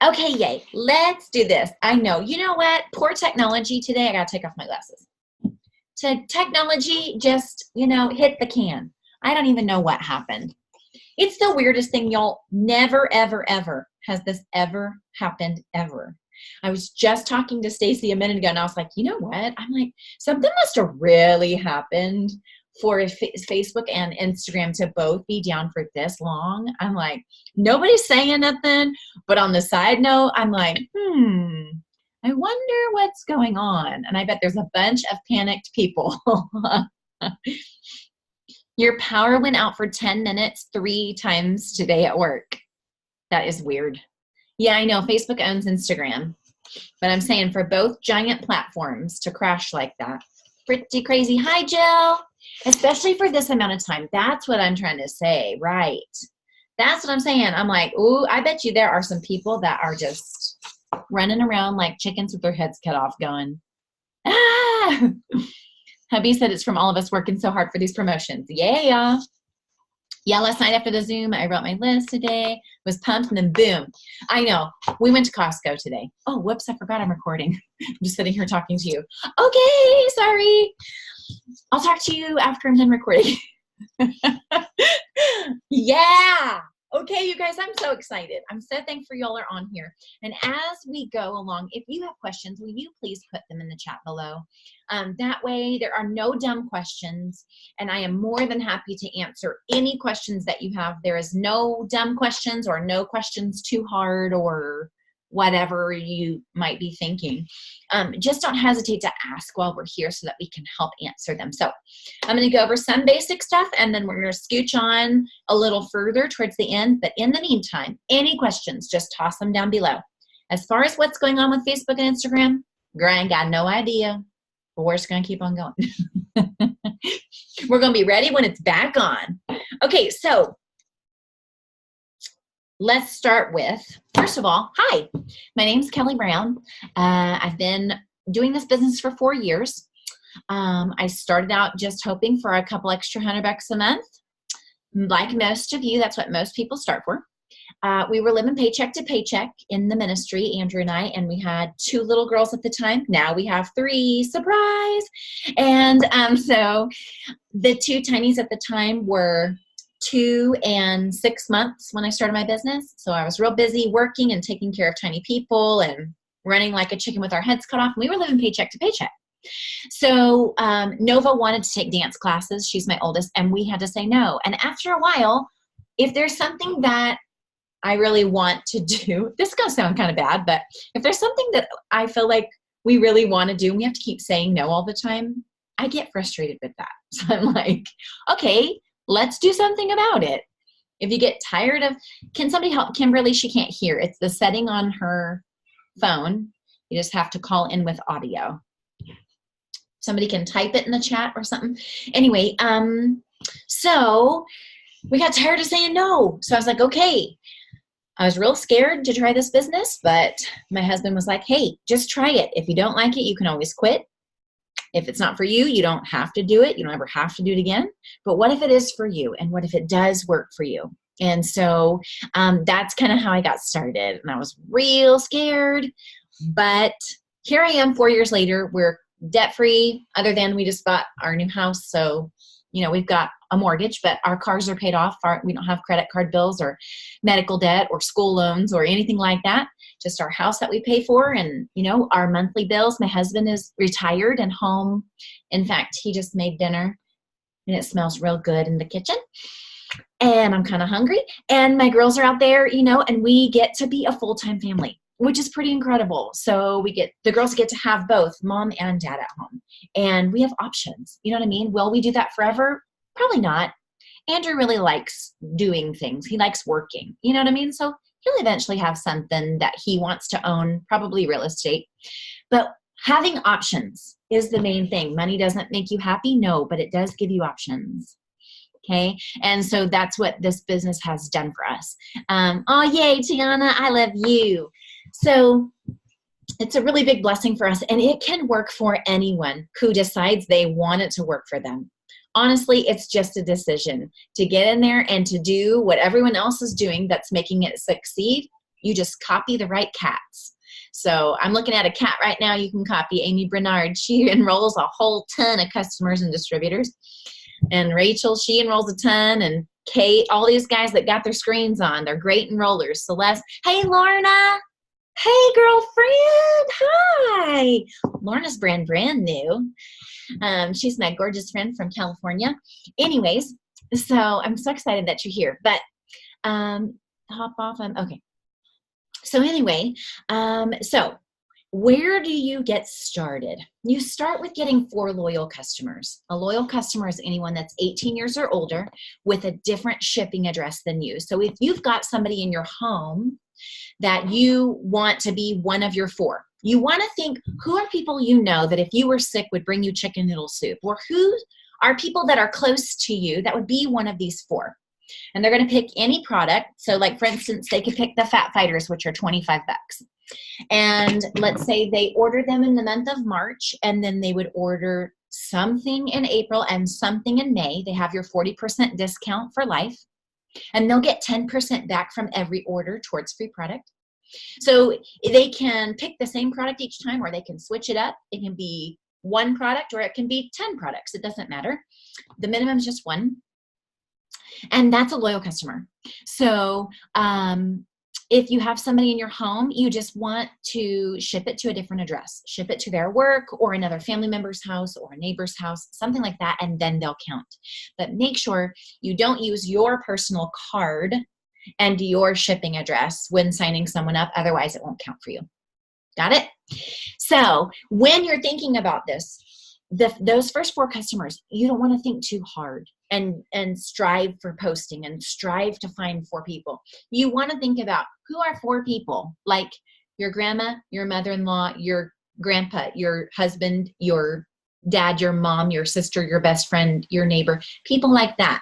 Okay, yay. Let's do this. I know. You know what? Poor technology today. I got to take off my glasses. Technology just, hit the can. I don't even know what happened. It's the weirdest thing, y'all. Never, ever, ever has this ever happened ever. I was just talking to Stacy a minute ago, and I was like, you know what? I'm like, something must have really happened for Facebook and Instagram to both be down for this long. I'm like, nobody's saying nothing. But on the side note, I'm like, I wonder what's going on. And I bet there's a bunch of panicked people. Your power went out for 10 minutes 3 times today at work. That is weird. Yeah, I know Facebook owns Instagram, but I'm saying for both giant platforms to crash like that, pretty crazy. Hi, Jill. Especially for this amount of time. That's what I'm trying to say, right? That's what I'm saying. I'm like, ooh, I bet you there are some people that are just running around like chickens with their heads cut off going, ah! Hubby said it's from all of us working so hard for these promotions. Yeah. Yeah, last night after the Zoom, I wrote my list today, was pumped, and then boom. I know. We went to Costco today. Oh, whoops, I forgot I'm recording. I'm just sitting here talking to you. Okay, sorry. I'll talk to you after I'm done recording. Yeah. Okay, you guys, I'm so excited. I'm so thankful y'all are on here. And as we go along, if you have questions, will you please put them in the chat below? That way there are no dumb questions, and I am more than happy to answer any questions that you have. There is no dumb questions or no questions too hard or whatever you might be thinking. Just don't hesitate to ask while we're here so that we can help answer them. So I'm going to go over some basic stuff, and then we're going to scooch on a little further towards the end. But in the meantime, any questions, just toss them down below. As far as what's going on with Facebook and Instagram, girl, I ain't got no idea, but we're just going to keep on going. We're going to be ready when it's back on. Okay, so let's start with, first of all, hi, my name's Kelly Brown. I've been doing this business for 4 years. I started out just hoping for a couple extra $100 a month. Like most of you, that's what most people start for. We were living paycheck to paycheck in the ministry, Andrew and I, and we had 2 little girls at the time. Now we have 3, surprise. And so the 2 tinies at the time were 2 and 6 months when I started my business. So I was real busy working and taking care of tiny people and running like a chicken with our heads cut off. And we were living paycheck to paycheck. So Nova wanted to take dance classes. She's my oldest, and we had to say no. And after a while, if there's something that I really want to do, this is going to sound kind of bad, but if there's something that I feel like we really want to do and we have to keep saying no all the time, I get frustrated with that. So I'm like, okay, let's do something about it. If you get tired of, can somebody help Kimberly? She can't hear. It's the setting on her phone. You just have to call in with audio. Somebody can type it in the chat or something. Anyway, so we got tired of saying no. So I was like, okay. I was real scared to try this business, but my husband was like, hey, just try it. If you don't like it, you can always quit. If it's not for you, you don't have to do it. You don't ever have to do it again. But what if it is for you? And what if it does work for you? And so that's kind of how I got started. And I was real scared. But here I am 4 years later. We're debt-free, other than we just bought our new house. So, we've got a mortgage, but our cars are paid off. We don't have credit card bills or medical debt or school loans or anything like that. Just our house that we pay for and, our monthly bills. My husband is retired and home. In fact, he just made dinner and it smells real good in the kitchen. And I'm kind of hungry. And my girls are out there, and we get to be a full-time family, which is pretty incredible. So the girls get to have both mom and dad at home. And we have options. You know what I mean? Will we do that forever? Probably not. Andrew really likes doing things. He likes working. You know what I mean? So he'll eventually have something that he wants to own, probably real estate. But having options is the main thing. Money doesn't make you happy? No, but it does give you options. Okay. And so that's what this business has done for us. Oh, yay, Tiana, I love you. So it's a really big blessing for us, and it can work for anyone who decides they want it to work for them. Honestly, it's just a decision to get in there and to do what everyone else is doing that's making it succeed. You just copy the right cats. So I'm looking at a cat right now. You can copy Amy Bernard. She enrolls a whole ton of customers and distributors. And Rachel, she enrolls a ton. And Kate, all these guys that got their screens on, they're great enrollers. Celeste, hey, Lorna. Hey, girlfriend. Hi. Lorna's brand new. She's my gorgeous friend from California. Anyways, so I'm so excited that you're here. But hop off. Okay. So anyway, so where do you get started? You start with getting 4 loyal customers. A loyal customer is anyone that's 18 years or older with a different shipping address than you. So if you've got somebody in your home that you want to be one of your 4, you want to think, who are people you know that if you were sick would bring you chicken noodle soup? Or who are people that are close to you that would be one of these 4? And they're going to pick any product. So like, for instance, they could pick the Fat Fighters, which are $25. And let's say they order them in the month of March, and then they would order something in April and something in May. They have your 40% discount for life, and they'll get 10% back from every order towards free product. So they can pick the same product each time, or they can switch it up. It can be 1 product, or it can be 10 products. It doesn't matter. The minimum is just 1. And that's a loyal customer. So if you have somebody in your home, you just want to ship it to a different address, ship it to their work or another family member's house or a neighbor's house, something like that, and then they'll count. But make sure you don't use your personal card and your shipping address when signing someone up. Otherwise, it won't count for you. Got it? So when you're thinking about this, those first 4 customers, you don't want to think too hard and strive for posting and strive to find 4 people. You want to think about, who are 4 people, like your grandma, your mother-in-law, your grandpa, your husband, your dad, your mom, your sister, your best friend, your neighbor, people like that.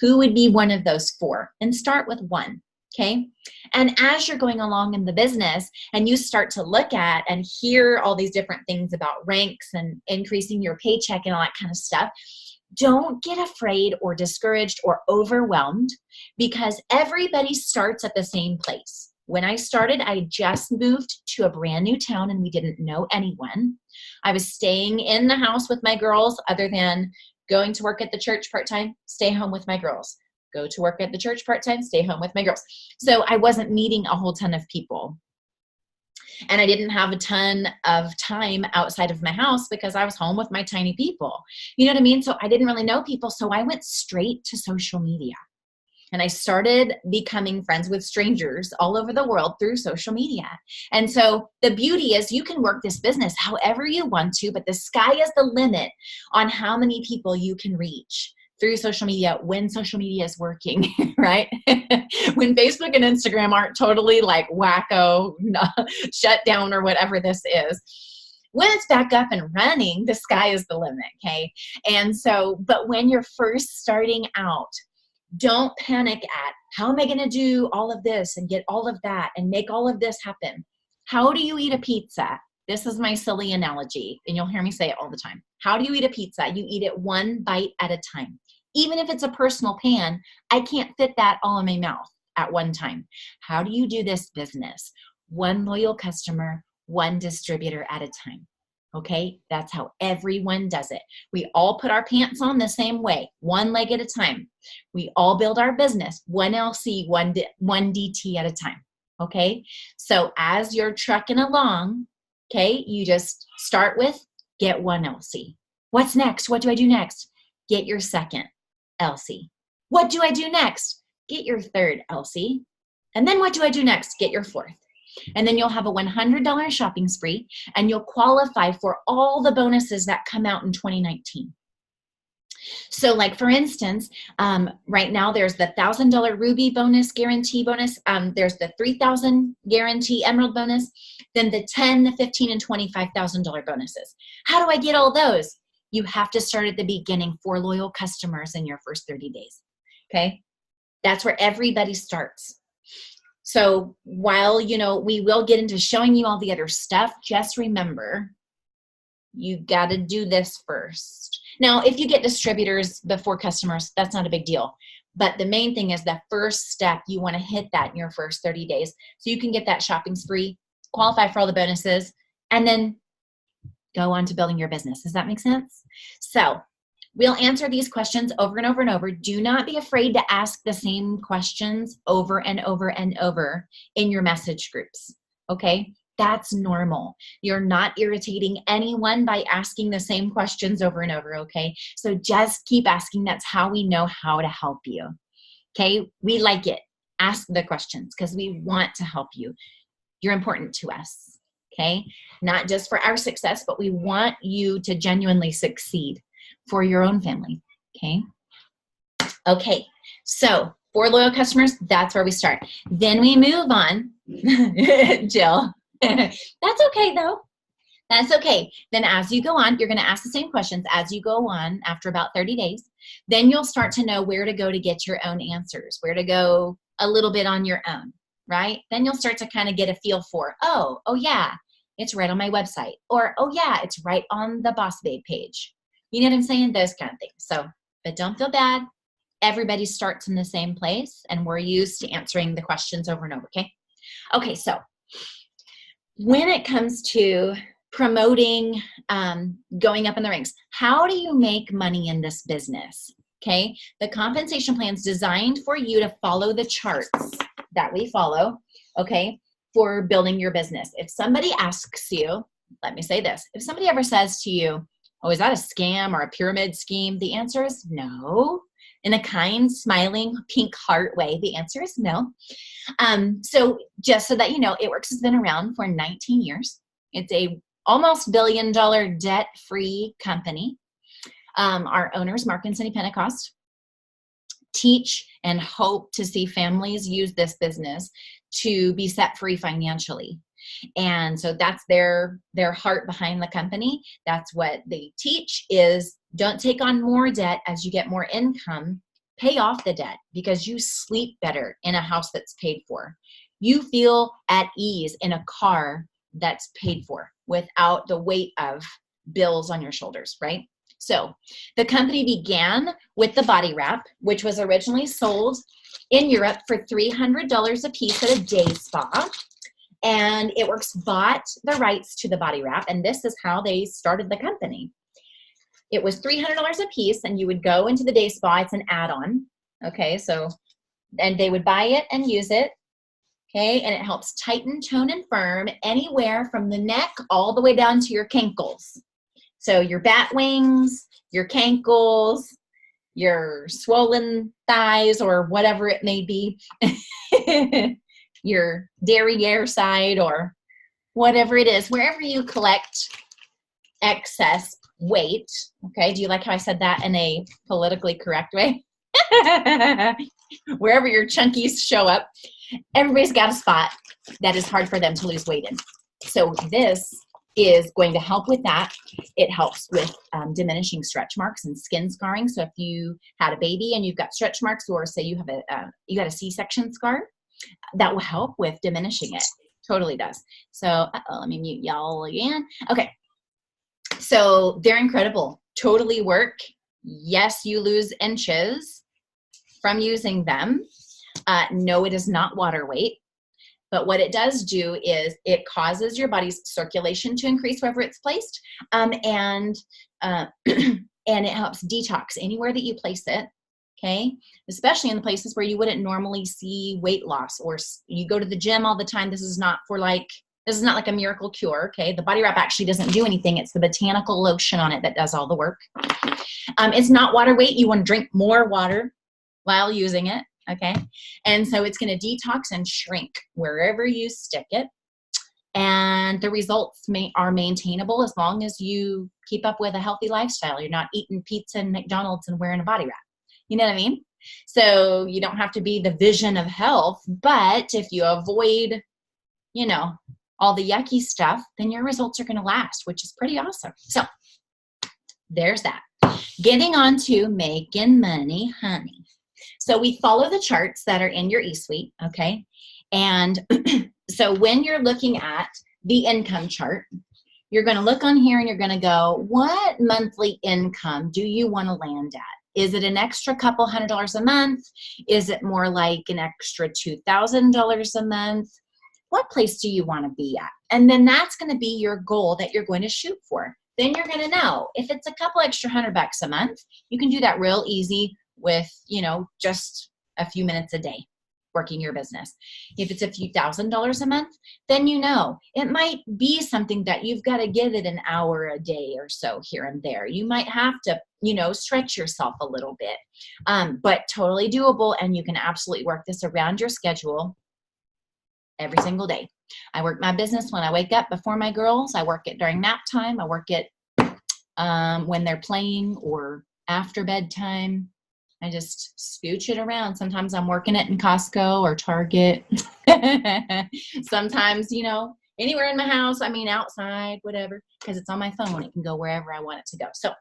Who would be one of those 4? And start with 1. Okay. And as you're going along in the business and you start to look at and hear all these different things about ranks and increasing your paycheck and all that kind of stuff, don't get afraid or discouraged or overwhelmed, because everybody starts at the same place. When I started, I just moved to a brand new town and we didn't know anyone. I was staying in the house with my girls, other than going to work at the church part-time, stay home with my girls. Go to work at the church part-time, stay home with my girls. So I wasn't meeting a whole ton of people. And I didn't have a ton of time outside of my house because I was home with my tiny people. You know what I mean? So I didn't really know people. So I went straight to social media. And I started becoming friends with strangers all over the world through social media. And so the beauty is you can work this business however you want to, but the sky is the limit on how many people you can reach through social media when social media is working, right? When Facebook and Instagram aren't totally like wacko, shut down or whatever this is. When it's back up and running, the sky is the limit, okay? And so, but when you're first starting out, don't panic at, how am I going to do all of this and get all of that and make all of this happen? How do you eat a pizza? This is my silly analogy, and you'll hear me say it all the time. How do you eat a pizza? You eat it 1 bite at a time. Even if it's a personal pan, I can't fit that all in my mouth at one time. How do you do this business? 1 loyal customer, 1 distributor at a time. Okay, that's how everyone does it. We all put our pants on the same way, 1 leg at a time. We all build our business, 1 LC, 1 DT at a time. Okay, so as you're trucking along, okay, you just start with get 1 LC. What's next? What do I do next? Get your 2nd LC. What do I do next? Get your 3rd LC. And then what do I do next? Get your 4th. And then you'll have a $100 shopping spree, and you'll qualify for all the bonuses that come out in 2019. So like, for instance, right now there's the $1,000 Ruby bonus, guarantee bonus. There's the $3,000 guarantee Emerald bonus, then the $10,000, the $15,000, and $25,000 bonuses. How do I get all those? You have to start at the beginning for loyal customers in your first 30 days. Okay. That's where everybody starts. So while, we will get into showing you all the other stuff, just remember, you got to do this first. Now, if you get distributors before customers, that's not a big deal. But the main thing is the first step, you want to hit that in your first 30 days so you can get that shopping spree, qualify for all the bonuses, and then go on to building your business. Does that make sense? So we'll answer these questions over and over and over. Do not be afraid to ask the same questions over and over and over in your message groups, okay? That's normal. You're not irritating anyone by asking the same questions over and over, okay? So just keep asking. That's how we know how to help you, okay? We like it. Ask the questions because we want to help you. You're important to us, okay? Not just for our success, but we want you to genuinely succeed for your own family, okay? Okay, so for loyal customers, that's where we start. Then we move on. Jill, that's okay though. That's okay. Then as you go on, you're going to ask the same questions as you go on after about 30 days. Then you'll start to know where to go to get your own answers, where to go a little bit on your own, right? Then you'll start to kind of get a feel for, oh yeah, it's right on my website. Or, oh yeah, it's right on the Boss Babe page. You know what I'm saying? Those kind of things. So, but don't feel bad. Everybody starts in the same place, and we're used to answering the questions over and over, okay? Okay, so when it comes to promoting, going up in the ranks, how do you make money in this business, okay? The compensation plan is designed for you to follow the charts that we follow, okay, for building your business. If somebody asks you, let me say this, if somebody ever says to you, oh, is that a scam or a pyramid scheme? The answer is no. In a kind, smiling, pink heart way, the answer is no. So just so that you know, It Works has been around for 19 years. It's a almost $1 billion debt-free company. Our owners, Mark and Cindy Pentecost, teach and hope to see families use this business to be set free financially. And so that's their heart behind the company. That's what they teach is don't take on more debt as you get more income. Pay off the debt because you sleep better in a house that's paid for. You feel at ease in a car that's paid for without the weight of bills on your shoulders, right? So the company began with the body wrap, which was originally sold in Europe for $300 a piece at a day spa. And It Works bought the rights to the body wrap, and this is how they started the company. It was $300 a piece, and you would go into the day spa. It's an add-on, okay? So, and they would buy it and use it, okay? And it helps tighten, tone, and firm anywhere from the neck all the way down to your cankles. So your bat wings, your cankles, your swollen thighs, or whatever it may be. Your derriere side or whatever it is, wherever you collect excess weight. Okay, do you like how I said that in a politically correct way? Wherever your chunkies show up, everybody's got a spot that is hard for them to lose weight in. So this is going to help with that. It helps with diminishing stretch marks and skin scarring. So if you had a baby and you've got stretch marks, or say you have you got a C-section scar, that will help with diminishing it. Totally does. So let me mute y'all again. Okay. So they're incredible. Totally work. Yes, you lose inches from using them. No, it is not water weight. But what it does do is it causes your body's circulation to increase wherever it's placed. And it helps detox anywhere that you place it. Okay, especially in the places where you wouldn't normally see weight loss, or you go to the gym all the time. This is not like a miracle cure. Okay, the body wrap actually doesn't do anything. It's the botanical lotion on it that does all the work. It's not water weight. You want to drink more water while using it. Okay, and so it's going to detox and shrink wherever you stick it, and the results are maintainable as long as you keep up with a healthy lifestyle. You're not eating pizza and McDonald's and wearing a body wrap. You know what I mean? So you don't have to be the vision of health, but if you avoid, all the yucky stuff, then your results are going to last, which is pretty awesome. So there's that. Getting on to making money, honey. So we follow the charts that are in your eSuite, okay? And so when you're looking at the income chart, you're going to look on here and you're going to go, what monthly income do you want to land at? Is it an extra couple $100 a month? Is it more like an extra $2,000 a month? What place do you want to be at? And then that's going to be your goal that you're going to shoot for. Then you're going to know if it's a couple extra $100 a month, you can do that real easy with, just a few minutes a day working your business. If it's a few $1,000s a month, then it might be something that you've got to give it an hour a day or so here and there. You might have to, stretch yourself a little bit, but totally doable. And you can absolutely work this around your schedule every single day. I work my business when I wake up before my girls. I work it during nap time. I work it when they're playing or after bedtime. I just scooch it around. Sometimes I'm working it in Costco or Target. Sometimes, anywhere in my house, outside, whatever, because it's on my phone. It can go wherever I want it to go. So,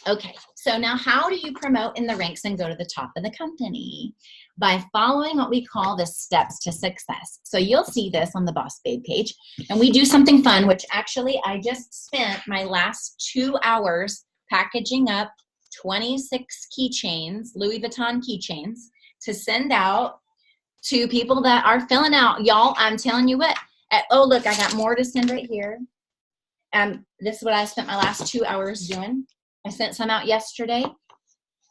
okay. So now how do you promote in the ranks and go to the top of the company? By following what we call the steps to success. So you'll see this on the Boss Babe page. And we do something fun, which actually I just spent my last 2 hours packaging up 26 keychains, Louis Vuitton keychains, to send out to people that are filling out. Y'all, I'm telling you what. Oh, look, I got more to send right here. This is what I spent my last 2 hours doing. I sent some out yesterday.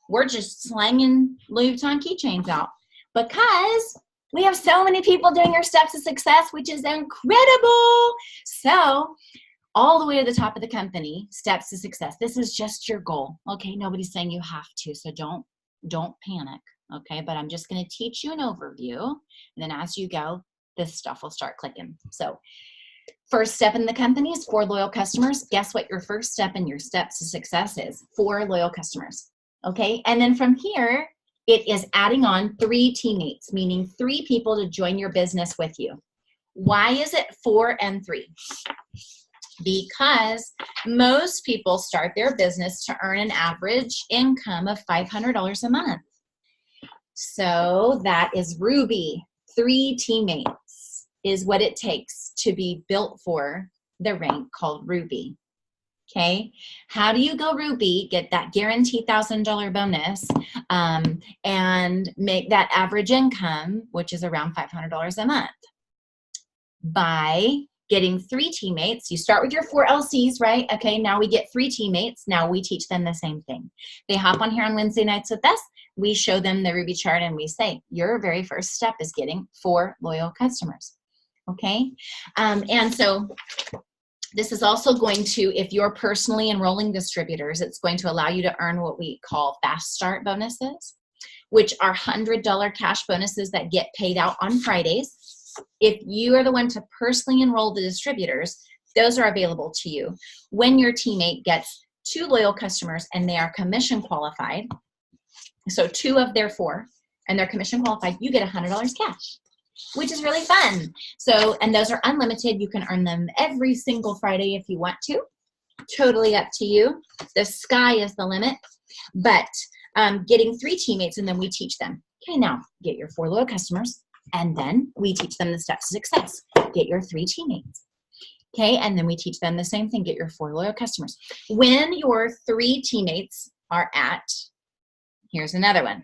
We're just slanging Louis Vuitton keychains out because we have so many people doing our steps to success, which is incredible. So all the way to the top of the company, steps to success. This is just your goal. Okay. Nobody's saying you have to, so don't panic. Okay. But I'm just going to teach you an overview. And then as you go, this stuff will start clicking. So first step in the company is 4 loyal customers. Guess what your first step in your steps to success is? 4 loyal customers. Okay. And then from here, it is adding on 3 teammates, meaning 3 people to join your business with you. Why is it 4 and 3? Because most people start their business to earn an average income of $500 a month. So that is Ruby. 3 teammates is what it takes to be built for the rank called Ruby. Okay. How do you go Ruby, get that guaranteed $1,000 bonus, and make that average income, which is around $500 a month? By getting 3 teammates. You start with your 4 LCs, right? Okay, now we get 3 teammates. Now we teach them the same thing. They hop on here on Wednesday nights with us. We show them the Ruby chart and we say, your very first step is getting 4 loyal customers. Okay, and so this is also going to, if you're personally enrolling distributors, it's going to allow you to earn what we call fast start bonuses, which are $100 cash bonuses that get paid out on Fridays. If you are the one to personally enroll the distributors, those are available to you. When your teammate gets 2 loyal customers and they are commission qualified, so 2 of their 4, and they're commission qualified, you get $100 cash, which is really fun. So, and those are unlimited. You can earn them every single Friday if you want to. Totally up to you. The sky is the limit. But getting 3 teammates, and then we teach them. Okay, now get your 4 loyal customers. And then we teach them the steps to success. Get your 3 teammates. Okay, and then we teach them the same thing. Get your 4 loyal customers. When your 3 teammates are at, here's another one.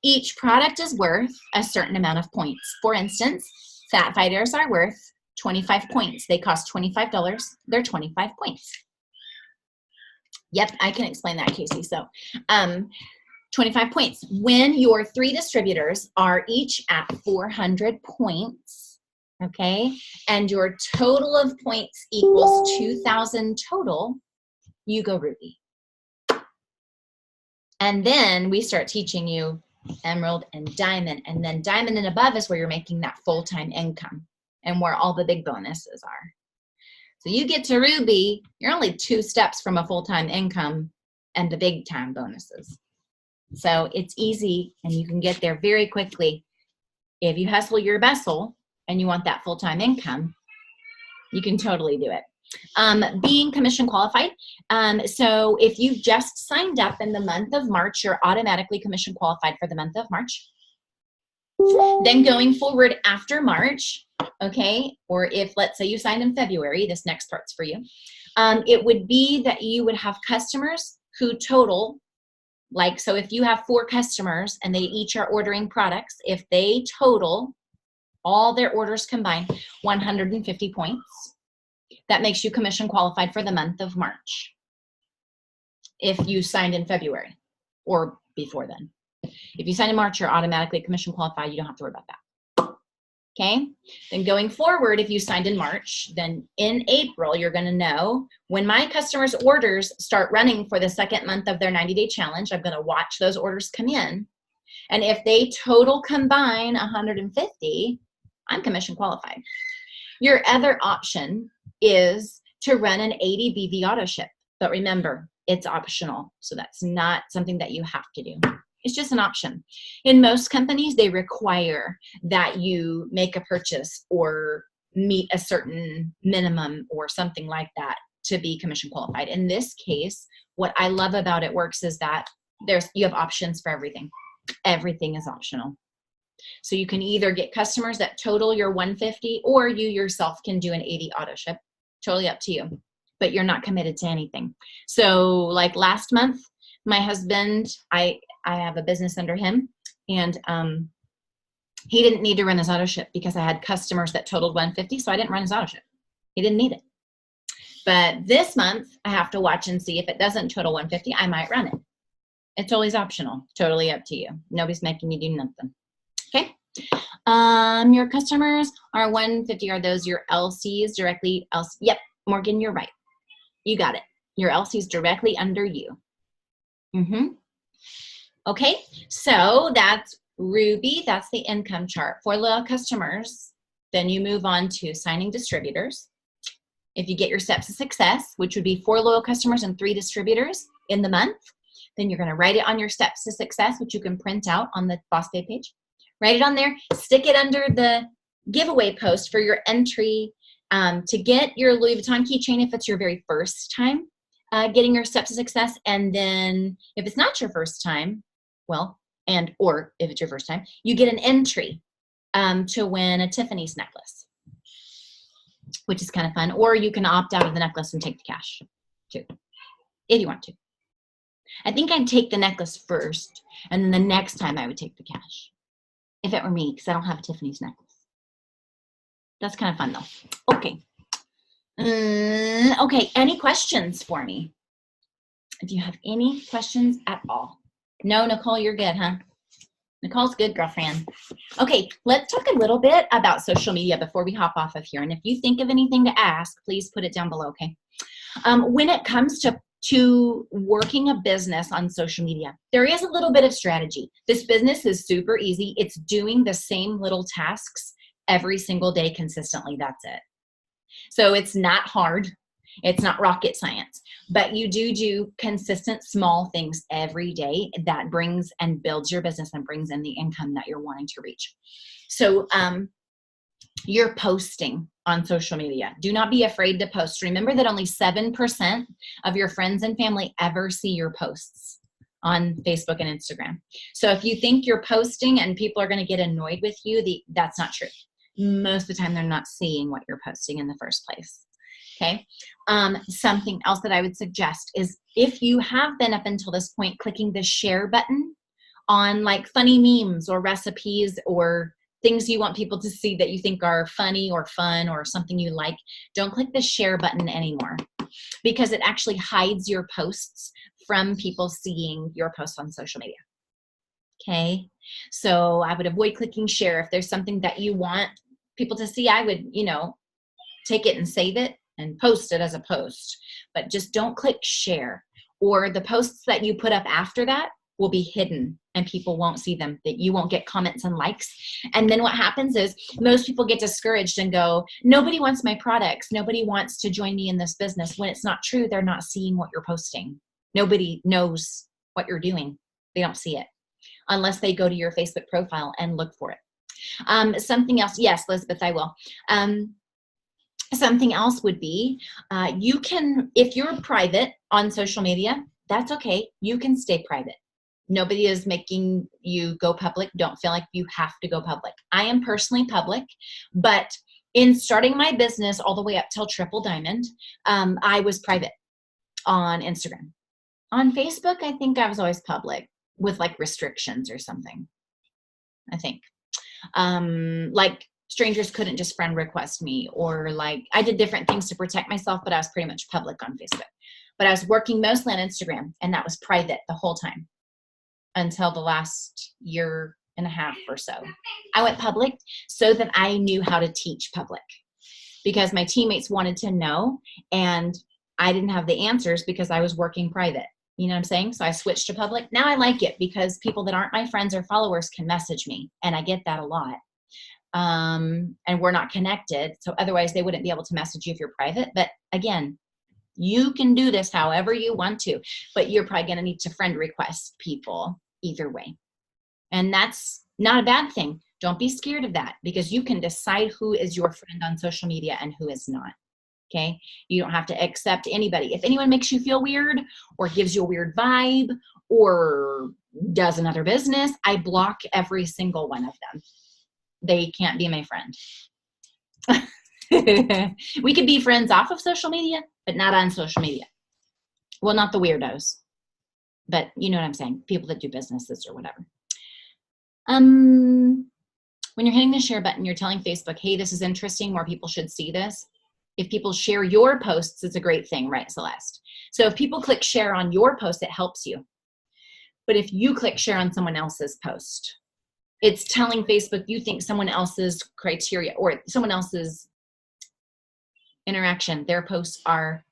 Each product is worth a certain amount of points. For instance, fat fighters are worth 25 points. They cost $25. They're 25 points. Yep, I can explain that, Casey. So, 25 points. When your 3 distributors are each at 400 points, okay, and your total of points equals 2,000 total, you go Ruby. And then we start teaching you Emerald and Diamond, and then Diamond and above is where you're making that full-time income and where all the big bonuses are. So you get to Ruby, you're only 2 steps from a full-time income and the big-time bonuses. So it's easy, and you can get there very quickly. If you hustle your bustle and you want that full-time income, you can totally do it. Being commission qualified. So if you just signed up in the month of March, you're automatically commission qualified for the month of March. Then going forward after March, okay, or if let's say you signed in February, this next part's for you. It would be that you would have customers who total, like, so if you have 4 customers and they each are ordering products, if they total all their orders combined 150 points, that makes you commission qualified for the month of March. If you signed in February or before then. If you sign in March, you're automatically commission qualified. You don't have to worry about that. Okay, then going forward, if you signed in March, then in April, you're going to know when my customers' orders start running for the second month of their 90-day challenge, I'm going to watch those orders come in. And if they total combine 150, I'm commission qualified. Your other option is to run an 80 BV auto ship. But remember, it's optional. So that's not something that you have to do. It's just an option. In most companies, they require that you make a purchase or meet a certain minimum or something like that to be commission qualified. In this case, what I love about it works is that you have options for everything. Everything is optional. So you can either get customers that total your 150 or you yourself can do an 80 auto ship. Totally up to you, but you're not committed to anything. So like last month, my husband, I have a business under him, and he didn't need to run his auto ship because I had customers that totaled 150, so I didn't run his auto ship. He didn't need it. But this month, I have to watch and see if it doesn't total 150, I might run it. It's always optional, totally up to you. Nobody's making you do nothing. Okay. Your customers are 150. Are those your LCs directly? Yep, Morgan, you're right. You got it. Your LCs directly under you. Okay, so that's Ruby. That's the income chart. For loyal customers, then you move on to signing distributors. If you get your steps to success, which would be 4 loyal customers and 3 distributors in the month, then you're going to write it on your steps to success, which you can print out on the Boss Babe page. Write it on there. Stick it under the giveaway post for your entry to get your Louis Vuitton keychain if it's your very first time getting your steps to success. And then if it's not your first time, well, or if it's your first time, you get an entry to win a Tiffany's necklace, which is kind of fun. Or you can opt out of the necklace and take the cash too, if you want to. I think I'd take the necklace first, and then the next time I would take the cash, if it were me, because I don't have a Tiffany's necklace. That's kind of fun though. Okay. Okay, any questions for me? If you have any questions at all. No, Nicole, you're good, huh? Nicole's good, girlfriend. Okay, let's talk a little bit about social media before we hop off of here. And if you think of anything to ask, please put it down below, okay? When it comes to working a business on social media, there is a little bit of strategy. This business is super easy. It's doing the same little tasks every single day consistently. That's it. So it's not hard. It's not rocket science, but you do consistent small things every day that brings and builds your business and brings in the income that you're wanting to reach. So you're posting on social media. Do not be afraid to post. Remember that only 7% of your friends and family ever see your posts on Facebook and Instagram. So if you think you're posting and people are going to get annoyed with you, that's not true. Most of the time, they're not seeing what you're posting in the first place. Okay. Something else that I would suggest is if you have been up until this point clicking the share button on like funny memes or recipes or things you want people to see that you think are funny or fun or something you like, don't click the share button anymore because it actually hides your posts from people seeing your posts on social media. Okay. So I would avoid clicking share. If there's something that you want people to see, I would, take it and save it and post it as a post, but just don't click share, or the posts that you put up after that will be hidden and people won't see them, that you won't get comments and likes. And then what happens is most people get discouraged and go, nobody wants my products. Nobody wants to join me in this business. When it's not true, they're not seeing what you're posting. Nobody knows what you're doing. They don't see it unless they go to your Facebook profile and look for it. Something else. Yes, Elizabeth, I will. Something else would be, you can, if you're private on social media, that's okay. You can stay private. Nobody is making you go public. Don't feel like you have to go public. I am personally public, but in starting my business all the way up till Triple Diamond, I was private on Instagram. On Facebook, I think I was always public with like restrictions or something. I think. Like strangers couldn't just friend request me, or like I did different things to protect myself, but I was pretty much public on Facebook. But I was working mostly on Instagram, and that was private the whole time until the last year and a half or so. I went public so that I knew how to teach public, because my teammates wanted to know, and I didn't have the answers because I was working private. You know what I'm saying? So I switched to public. Now I like it because people that aren't my friends or followers can message me, and I get that a lot. And we're not connected, so otherwise they wouldn't be able to message you if you're private. But again, you can do this however you want to, but you're probably going to need to friend request people either way. And that's not a bad thing. Don't be scared of that, because you can decide who is your friend on social media and who is not. Okay. You don't have to accept anybody. If anyone makes you feel weird or gives you a weird vibe or does another business, I block every single one of them. They can't be my friend. We could be friends off of social media, but not on social media. Well, not the weirdos, but you know what I'm saying? People that do businesses or whatever. When you're hitting the share button, you're telling Facebook, hey, this is interesting. More people should see this. If people share your posts, it's a great thing, right, Celeste? So if people click share on your post, it helps you. But if you click share on someone else's post, it's telling Facebook you think someone else's criteria or someone else's interaction, their posts are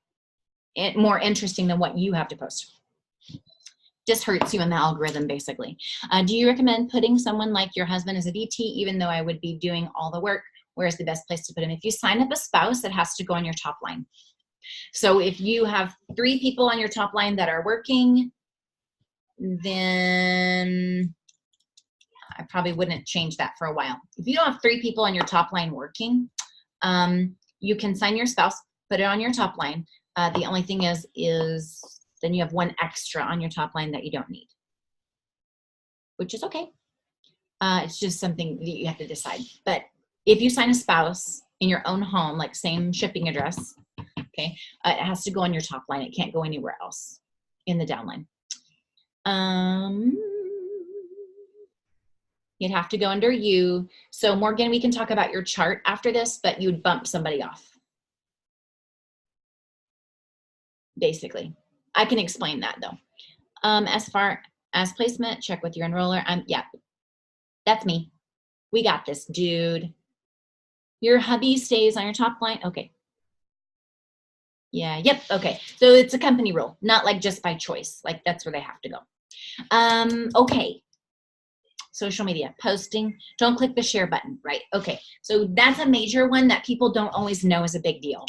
more interesting than what you have to post. Just hurts you in the algorithm, basically. Do you recommend putting someone like your husband as a VT, even though I would be doing all the work? Where's the best place to put him? If you sign up a spouse, it has to go on your top line. So if you have 3 people on your top line that are working, then I probably wouldn't change that for a while. If you don't have 3 people on your top line working, you can sign your spouse, put it on your top line. The only thing is then you have 1 extra on your top line that you don't need, which is okay. It's just something that you have to decide. But if you sign a spouse in your own home, like same shipping address, okay, it has to go on your top line. It can't go anywhere else in the downline. You'd have to go under you. So Morgan, we can talk about your chart after this, but you'd bump somebody off. Basically. I can explain that though. As far as placement, check with your enroller. Yeah, that's me. We got this, dude. Your hubby stays on your top line. Okay. Yeah, yep, okay. So it's a company rule, not like just by choice. Like that's where they have to go. Okay. Social media, posting, don't click the share button, right? Okay, so that's a major one that people don't always know is a big deal,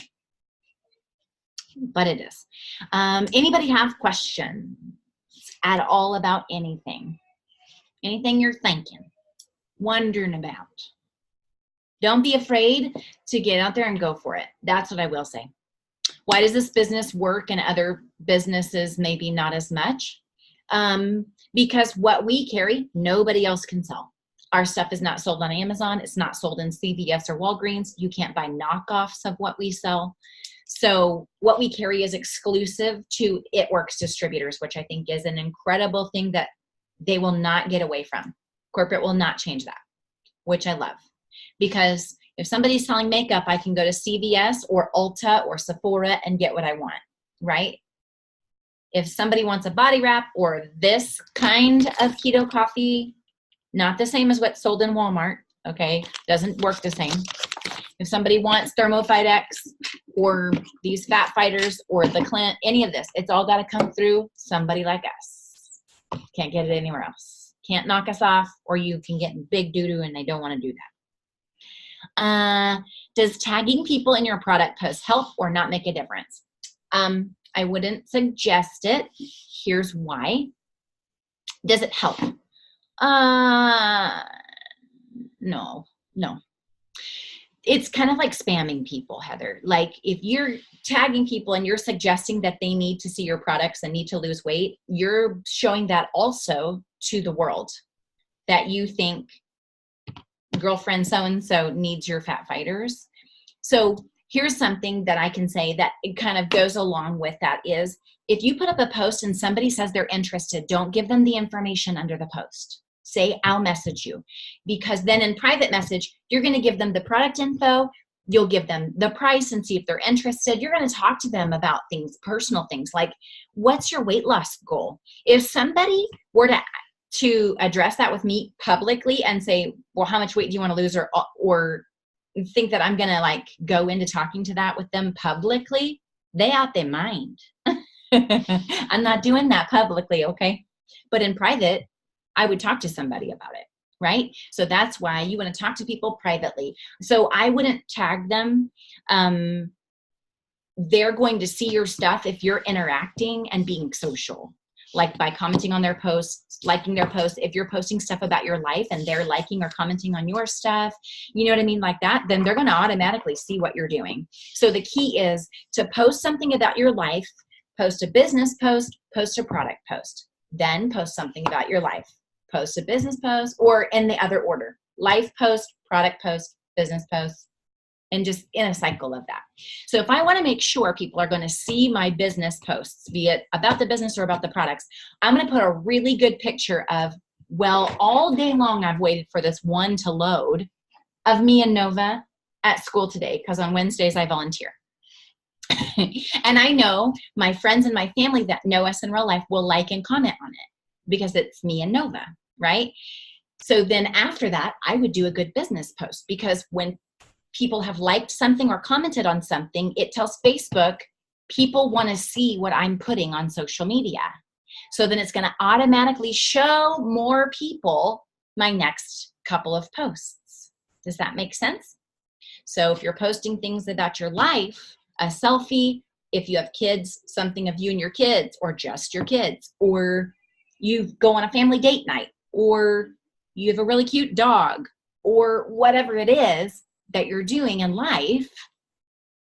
but it is. Anybody have questions at all about anything? Anything you're thinking, wondering about? Don't be afraid to get out there and go for it. That's what I will say. Why does this business work and other businesses maybe not as much? Because what we carry, nobody else can sell. Our stuff is not sold on Amazon. It's not sold in CVS or Walgreens. You can't buy knockoffs of what we sell. So what we carry is exclusive to It Works Distributors, which I think is an incredible thing that they will not get away from. Corporate will not change that, which I love. Because if somebody's selling makeup, I can go to CVS or Ulta or Sephora and get what I want, right? If somebody wants a body wrap or this kind of keto coffee, not the same as what's sold in Walmart, okay? Doesn't work the same. If somebody wants Thermophyte X or these fat fighters or the Clint, any of this, it's all got to come through somebody like us. Can't get it anywhere else. Can't knock us off, or you can get big doo-doo and they don't want to do that. Does tagging people in your product post help or not make a difference? I wouldn't suggest it. Here's why. Does it help? No. It's kind of like spamming people, Heather. Like if you're tagging people and you're suggesting that they need to see your products and need to lose weight, you're showing that also to the world, that you think girlfriend so-and-so needs your fat fighters. So here's something that I can say that it kind of goes along with that is, if you put up a post and somebody says they're interested, don't give them the information under the post. Say, I'll message you. Because then in private message, you're going to give them the product info. You'll give them the price and see if they're interested. You're going to talk to them about things, personal things, like what's your weight loss goal? If somebody were to address that with me publicly and say, well, how much weight do you want to lose? Or think that I'm going to like go into talking to that with them publicly, they out their mind. I'm not doing that publicly, okay? But in private, I would talk to somebody about it, right? So that's why you want to talk to people privately. So I wouldn't tag them. They're going to see your stuff if you're interacting and being social, like by commenting on their posts, liking their posts. If you're posting stuff about your life and they're liking or commenting on your stuff, you know what I mean, like that, then they're going to automatically see what you're doing. So the key is to post something about your life, post a business post, post a product post, then post something about your life, post a business post, or in the other order, life post, product post, business post, and just in a cycle of that. So if I want to make sure people are going to see my business posts, be it about the business or about the products, I'm going to put a really good picture of, well, all day long I've waited for this one to load of me and Nova at school today, because on Wednesdays I volunteer. And I know my friends and my family that know us in real life will like and comment on it because it's me and Nova, right? So then after that, I would do a good business post, because when people have liked something or commented on something, it tells Facebook people want to see what I'm putting on social media. So then it's going to automatically show more people my next couple of posts. Does that make sense? So if you're posting things about your life, a selfie, if you have kids, something of you and your kids, or just your kids, or you go on a family date night, or you have a really cute dog, or whatever it is that you're doing in life,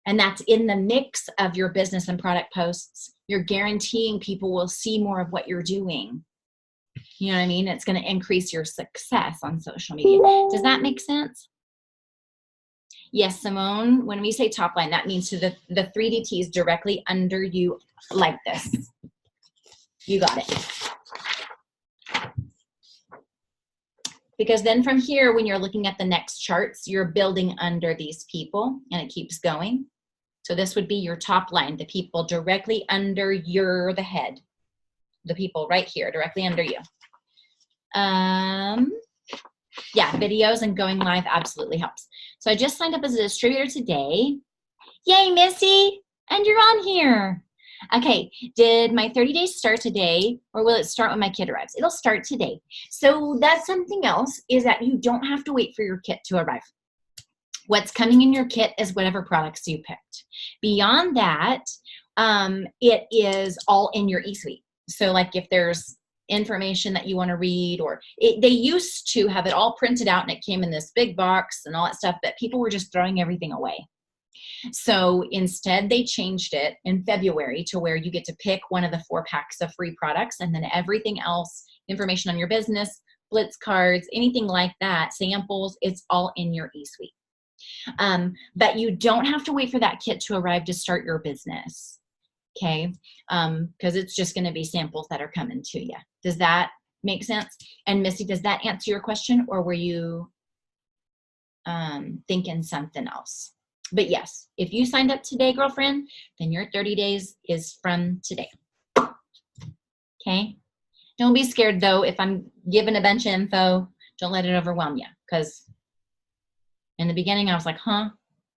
and that's in the mix of your business and product posts, you're guaranteeing people will see more of what you're doing. You know what I mean? It's going to increase your success on social media. Does that make sense? Yes, Simone, when we say top line, that means to the 3D T's directly under you like this. You got it. Because then from here, when you're looking at the next charts, you're building under these people, and it keeps going. So this would be your top line, the people directly under the head, the people right here, directly under you. Yeah, videos and going live absolutely helps. So I just signed up as a distributor today. Yay, Missy, and you're on here. Okay, did my 30 days start today, or will it start when my kit arrives? It'll start today. So that's something else, is that you don't have to wait for your kit to arrive. What's coming in your kit is whatever products you picked. Beyond that, it is all in your e-suite. So like if there's information that you want to read, or they used to have it all printed out and it came in this big box and all that stuff, but people were just throwing everything away. So instead they changed it in February to where you get to pick one of the 4 packs of free products, and then everything else, information on your business, blitz cards, anything like that, samples, it's all in your e-suite. But you don't have to wait for that kit to arrive to start your business. Okay, because it's just going to be samples that are coming to you. Does that make sense? And Missy, does that answer your question, or were you thinking something else? But yes, if you signed up today, girlfriend, then your 30 days is from today. Okay, don't be scared though. If I'm giving a bunch of info, don't let it overwhelm you, because in the beginning I was like, huh,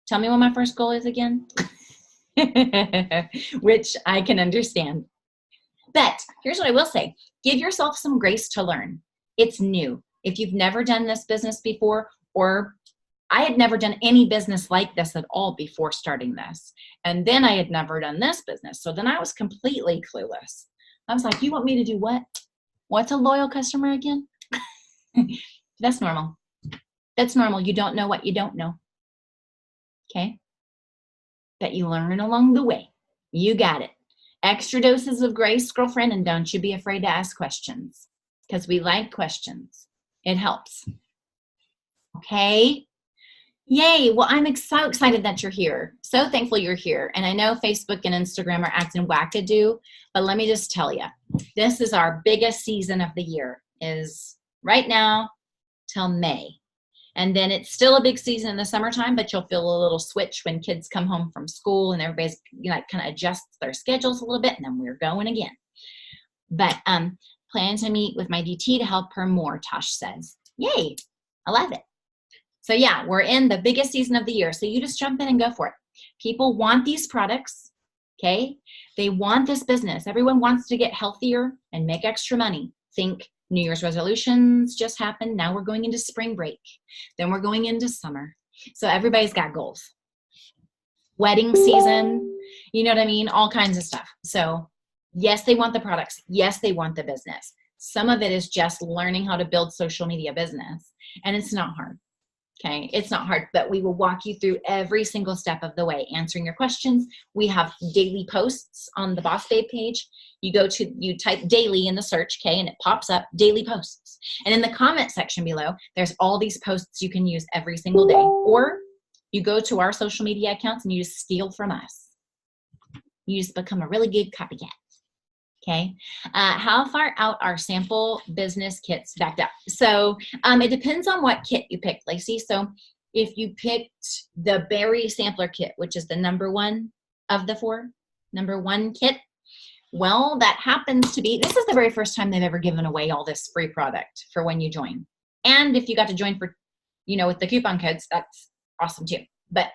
tell me what my first goal is again. Which I can understand. But here's what I will say. Give yourself some grace to learn. It's new. If you've never done this business before, or I had never done any business like this at all before starting this, and then I had never done this business, so then I was completely clueless. I was like, you want me to do what? What's a loyal customer again? That's normal. That's normal. You don't know what you don't know. Okay? But you learn along the way. You got it. Extra doses of grace, girlfriend, and don't you be afraid to ask questions, because we like questions. It helps. Okay? Yay. Well, I'm so excited that you're here. So thankful you're here. And I know Facebook and Instagram are acting wackadoo, but let me just tell you, this is our biggest season of the year, is right now till May. And then it's still a big season in the summertime, but you'll feel a little switch when kids come home from school and everybody's, kind of adjusts their schedules a little bit, and then we're going again. But plan to meet with my DT to help her more, Tosh says. Yay. I love it. So yeah, we're in the biggest season of the year. So you just jump in and go for it. People want these products, okay? They want this business. Everyone wants to get healthier and make extra money. Think New Year's resolutions just happened. Now we're going into spring break. Then we're going into summer. So everybody's got goals. Wedding season, you know what I mean? All kinds of stuff. So yes, they want the products. Yes, they want the business. Some of it is just learning how to build social media business. And it's not hard. Okay, it's not hard, but we will walk you through every single step of the way, answering your questions. We have daily posts on the Boss Babe page. You type daily in the search, okay, and it pops up daily posts. And in the comment section below, there's all these posts you can use every single day. Or you go to our social media accounts and you just steal from us. You just become a really good copycat. Okay. How far out are sample business kits backed up? So it depends on what kit you picked, Lacey. So if you picked the berry sampler kit, which is the #1 of the 4, #1 kit, well, that happens to be, this is the very first time they've ever given away all this free product for when you join. And if you got to join for, with the coupon codes, that's awesome too. But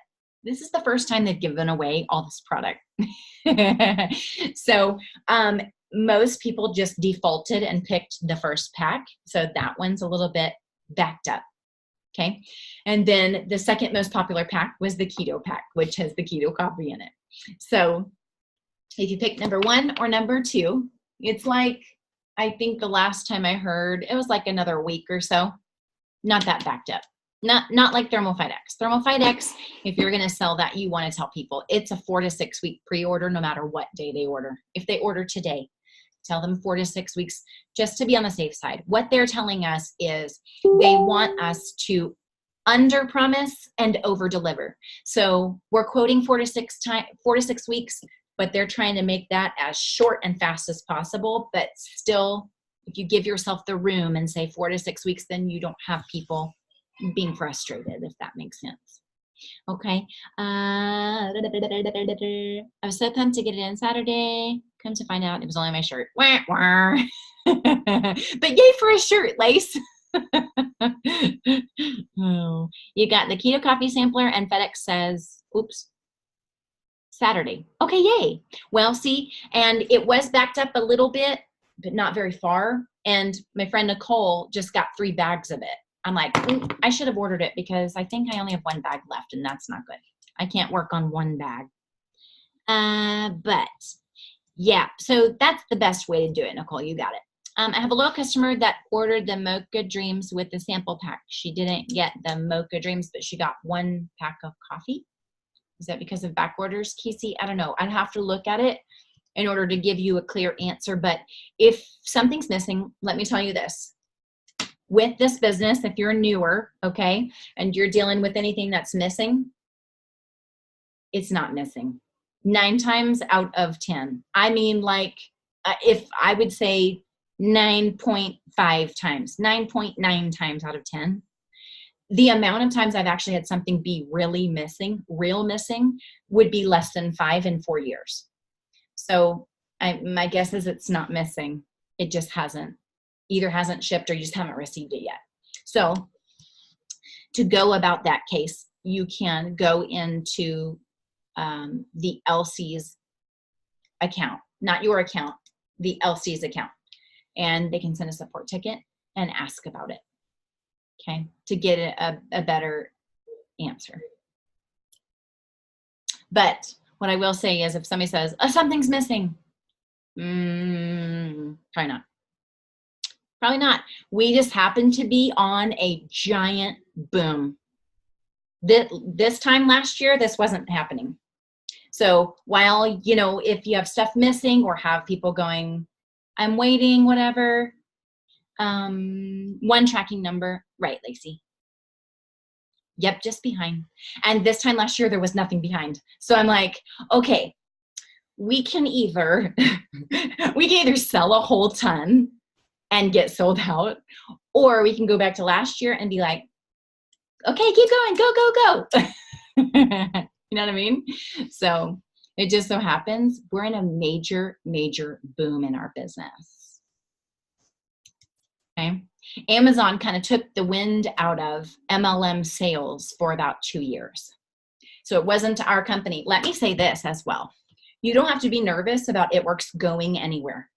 this is the first time they've given away all this product. So most people just defaulted and picked the first pack. So that one's a little bit backed up. Okay. And then the second most popular pack was the Keto Pack, which has the keto coffee in it. So if you pick #1 or #2, it's like, I think the last time I heard, it was like another week or so. Not that backed up. Not like Thermofite X. Thermofite X, if you're going to sell that, you want to tell people it's a 4 to 6 week pre-order no matter what day they order. If they order today, tell them 4 to 6 weeks just to be on the safe side. What they're telling us is they want us to under promise and over deliver. So we're quoting 4 to 6 weeks, but they're trying to make that as short and fast as possible. But still, if you give yourself the room and say 4 to 6 weeks, then you don't have people being frustrated, if that makes sense. Okay. I was so pumped to get it in Saturday. Come to find out, it was only my shirt. Wah, wah. But yay for a shirt, Lace. Oh, you got the Keto Coffee Sampler, and FedEx says, oops, Saturday. Okay, yay. Well, see, and it was backed up a little bit, but not very far. And my friend Nicole just got 3 bags of it. I'm like, I should have ordered it because I think I only have 1 bag left, and that's not good. I can't work on 1 bag. But yeah, so that's the best way to do it, Nicole. You got it. I have a loyal customer that ordered the Mocha Dreams with the sample pack. She didn't get the Mocha Dreams, but she got 1 pack of coffee. Is that because of back orders, Casey? I don't know. I'd have to look at it in order to give you a clear answer. But if something's missing, let me tell you this. With this business, if you're newer, okay, and you're dealing with anything that's missing, it's not missing. 9 times out of 10. I mean, like, if I would say 9.5 times, 9.9 times out of 10, the amount of times I've actually had something be really missing, real missing, would be less than 5 in 4 years. So my guess is it's not missing. It just either hasn't shipped or you just haven't received it yet. So to go about that case, you can go into the LC's account, not your account, the LC's account, and they can send a support ticket and ask about it, okay, to get a better answer. But what I will say is if somebody says, oh, something's missing, probably not. Probably not. We just happen to be on a giant boom. This time last year, this wasn't happening. So while, if you have stuff missing or have people going, I'm waiting, whatever, 1 tracking number, right, Lacey? Yep, just behind. And this time last year, there was nothing behind. So I'm like, okay, we can either sell a whole ton and get sold out, or we can go back to last year and be like, okay, keep going, go, go, go. You know what I mean? So it just so happens we're in a major, major boom in our business. Okay. Amazon kind of took the wind out of MLM sales for about 2 years. So it wasn't our company. Let me say this as well. You don't have to be nervous about It Works going anywhere.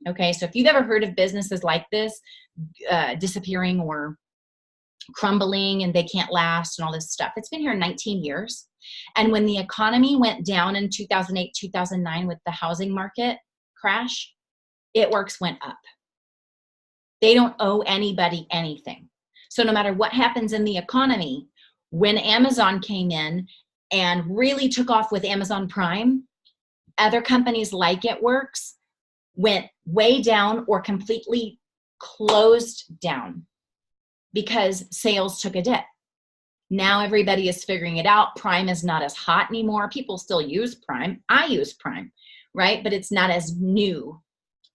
Okay. So if you've ever heard of businesses like this disappearing or crumbling and they can't last and all this stuff, it's been here 19 years. And when the economy went down in 2008, 2009 with the housing market crash, It Works went up. They don't owe anybody anything. So no matter what happens in the economy, when Amazon came in and really took off with Amazon Prime, other companies like It Works went way down or completely closed down because sales took a dip. Now everybody is figuring it out. Prime is not as hot anymore. People still use Prime. I use Prime, right? But it's not as new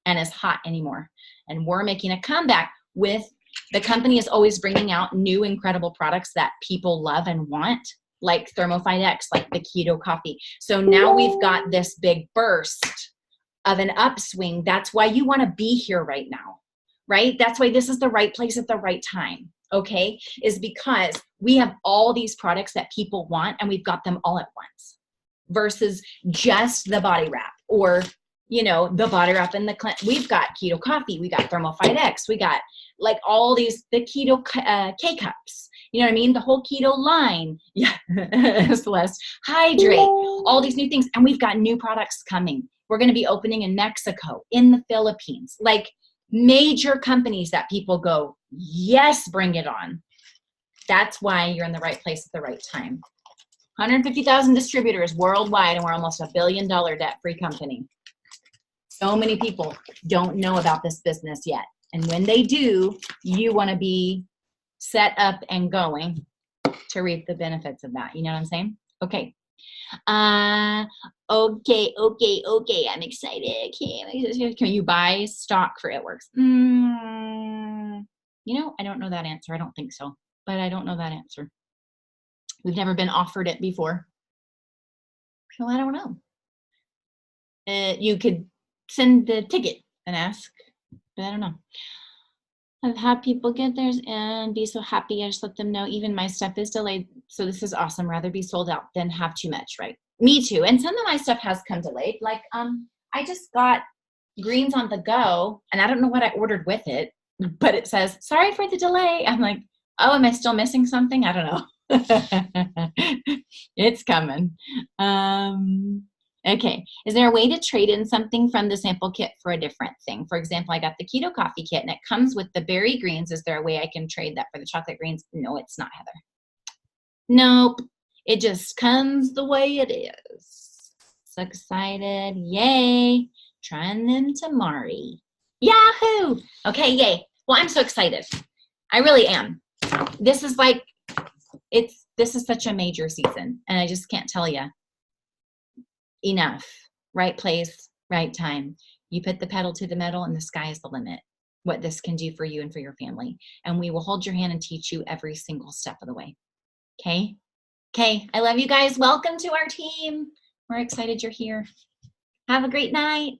and as hot anymore. And we're making a comeback with the company is always bringing out new incredible products that people love and want, like Thermophyte X, like the keto coffee. So now we've got this big burst of an upswing. That's why you want to be here right now, right? That's why this is the right place at the right time, okay? Is because we have all these products that people want and we've got them all at once versus just the body wrap or, you know, the body wrap and the we've got keto coffee, we got Thermophyte X, we got like all these, the keto K-cups, you know what I mean? The whole keto line, yeah, Celeste, hydrate, all these new things. And we've got new products coming. We're going to be opening in Mexico, in the Philippines, like major companies that people go, yes, bring it on. That's why you're in the right place at the right time. 150,000 distributors worldwide, and we're almost $1 billion debt-free company. So many people don't know about this business yet. And when they do, you want to be set up and going to reap the benefits of that. You know what I'm saying? Okay. Okay. I'm excited. Okay. Can you buy stock for It Works? You know, I don't know that answer. I don't think so, but I don't know that answer. We've never been offered it before. So I don't know. You could send the ticket and ask, but I don't know. I've had people get theirs and be so happy. I just let them know even my stuff is delayed. So this is awesome. Rather be sold out than have too much, right? Me too. And some of my stuff has come delayed. Like I just got greens on the go and I don't know what I ordered with it, but it says, sorry for the delay. I'm like, oh, am I still missing something? I don't know. It's coming. Okay. Is there a way to trade in something from the sample kit for a different thing? For example, I got the keto coffee kit and it comes with the berry greens. Is there a way I can trade that for the chocolate greens? No, it's not, Heather. Nope. It just comes the way it is. So excited. Yay. Trying them tomorrow. Yahoo. Okay. Yay. Well, I'm so excited. I really am. This is like, this is such a major season and I just can't tell you enough. Right place, right time. You put the pedal to the metal and the sky is the limit. What this can do for you and for your family. And we will hold your hand and teach you every single step of the way. Okay? Okay. I love you guys. Welcome to our team. We're excited you're here. Have a great night.